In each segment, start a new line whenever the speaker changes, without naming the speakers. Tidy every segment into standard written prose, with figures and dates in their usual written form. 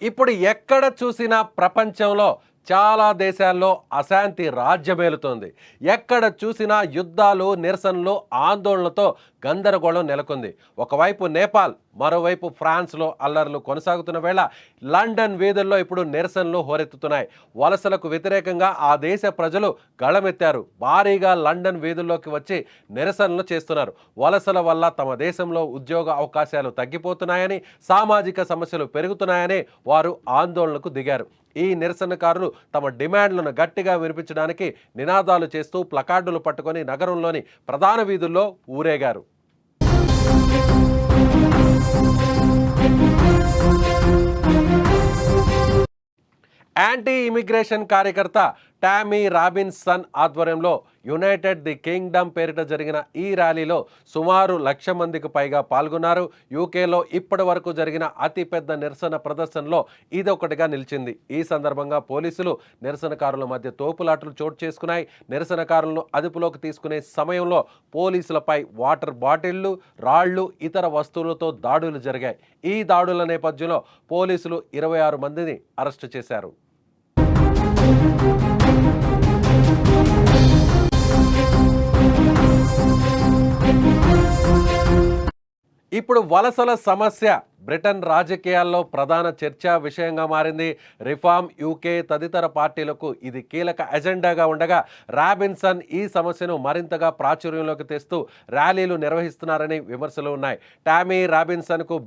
ఇప్పుడు ఎక్కడ చూసినా ప్రపంచంలో చాలా దేశాల్లో అశాంతి రాజ్యమేలుతోంది. ఎక్కడ చూసినా యుద్ధాలు, నిరసనలు, ఆందోళనలతో గందరగోళం నెలకొంది. ఒకవైపు నేపాల్, మరోవైపు ఫ్రాన్స్లో అల్లర్లు కొనసాగుతున్న వేళ లండన్ వీధుల్లో ఇప్పుడు నిరసనలు హోరెత్తుతున్నాయి. వలసలకు వ్యతిరేకంగా ఆ దేశ ప్రజలు గళమెత్తారు. భారీగా లండన్ వీధుల్లోకి వచ్చి నిరసనలు చేస్తున్నారు. వలసల వల్ల తమ దేశంలో ఉద్యోగ అవకాశాలు తగ్గిపోతున్నాయని, సామాజిక సమస్యలు పెరుగుతున్నాయని వారు ఆందోళనకు దిగారు. ఈ నిరసనకారులు తమ డిమాండ్లను గట్టిగా వినిపించడానికి నినాదాలు చేస్తూ ప్లకార్డులు పట్టుకొని నగరంలోని ప్రధాన వీధుల్లో ఊరేగారు. యాంటీ ఇమిగ్రేషన్ కార్యకర్త టామీ రాబిన్సన్ ఆధ్వర్యంలో యునైటెడ్ ది కింగ్డమ్ పేరిట జరిగిన ఈ ర్యాలీలో సుమారు 1,00,000 మందికి పైగా పాల్గొన్నారు. యూకేలో ఇప్పటి వరకు జరిగిన అతిపెద్ద నిరసన ప్రదర్శనలో ఇదొకటిగా నిలిచింది. ఈ సందర్భంగా పోలీసులు నిరసనకారుల మధ్య తోపులాటలు చోటు చేసుకున్నాయి. నిరసనకారులను అదుపులోకి తీసుకునే సమయంలో పోలీసులపై వాటర్ బాటిళ్లు, రాళ్లు, ఇతర వస్తువులతో దాడులు జరిగాయి. ఈ దాడుల నేపథ్యంలో పోలీసులు 26 మందిని అరెస్టు చేశారు. ఇప్పుడు వలసల సమస్య బ్రిటన్ రాజకీయాల్లో ప్రధాన చర్చా విషయంగా మారింది. రిఫార్మ్ యూకే తదితర పార్టీలకు ఇది కీలక ఎజెండాగా ఉండగా రాబిన్సన్ ఈ సమస్యను మరింతగా ప్రాచుర్యంలోకి తెస్తూ ర్యాలీలు నిర్వహిస్తున్నారని విమర్శలు ఉన్నాయి. టామీ రాబిన్సన్కు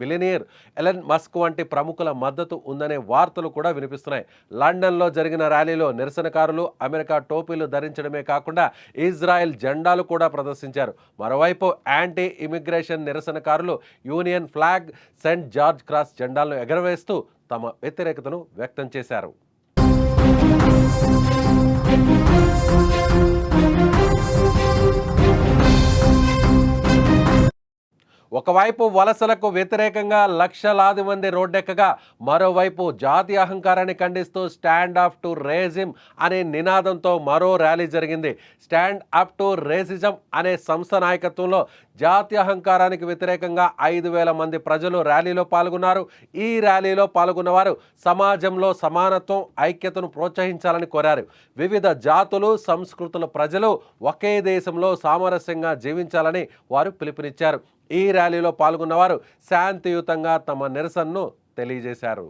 బిలియనీర్ ఎలన్ మస్క్ వంటి ప్రముఖుల మద్దతు ఉందనే వార్తలు కూడా వినిపిస్తున్నాయి. లండన్లో జరిగిన ర్యాలీలో నిరసనకారులు అమెరికా టోపీలు ధరించడమే కాకుండా ఇజ్రాయెల్ జెండాలు కూడా ప్రదర్శించారు. మరోవైపు యాంటీ ఇమిగ్రేషన్ నిరసనకారులు Union Flag, Saint George Cross జెండాలను ఎగరవేస్తూ తమ వ్యతిరేకతను వ్యక్తం చేశారు. ఒకవైపు వలసలకు వ్యతిరేకంగా లక్షలాది మంది రోడ్డెక్కగా, మరోవైపు జాతీయ అహంకారాన్ని ఖండిస్తూ స్టాండ్ అప్ టు రేజిమ్ అనే నినాదంతో మరో ర్యాలీ జరిగింది. స్టాండ్ అప్ టు రేసిజం అనే సంస్థ నాయకత్వంలో జాతీయ అహంకారానికి వ్యతిరేకంగా 5,000 మంది ప్రజలు ర్యాలీలో పాల్గొన్నారు. ఈ ర్యాలీలో పాల్గొన్న వారు సమాజంలో సమానత్వం, ఐక్యతను ప్రోత్సహించాలని కోరారు. వివిధ జాతులు, సంస్కృతుల ప్రజలు ఒకే దేశంలో సామరస్యంగా జీవించాలని వారు పిలుపునిచ్చారు. ఈ ర్యాలీలో పాల్గొన్నవారు శాంతియుతంగా తమ నిరసనను తెలియజేశారు.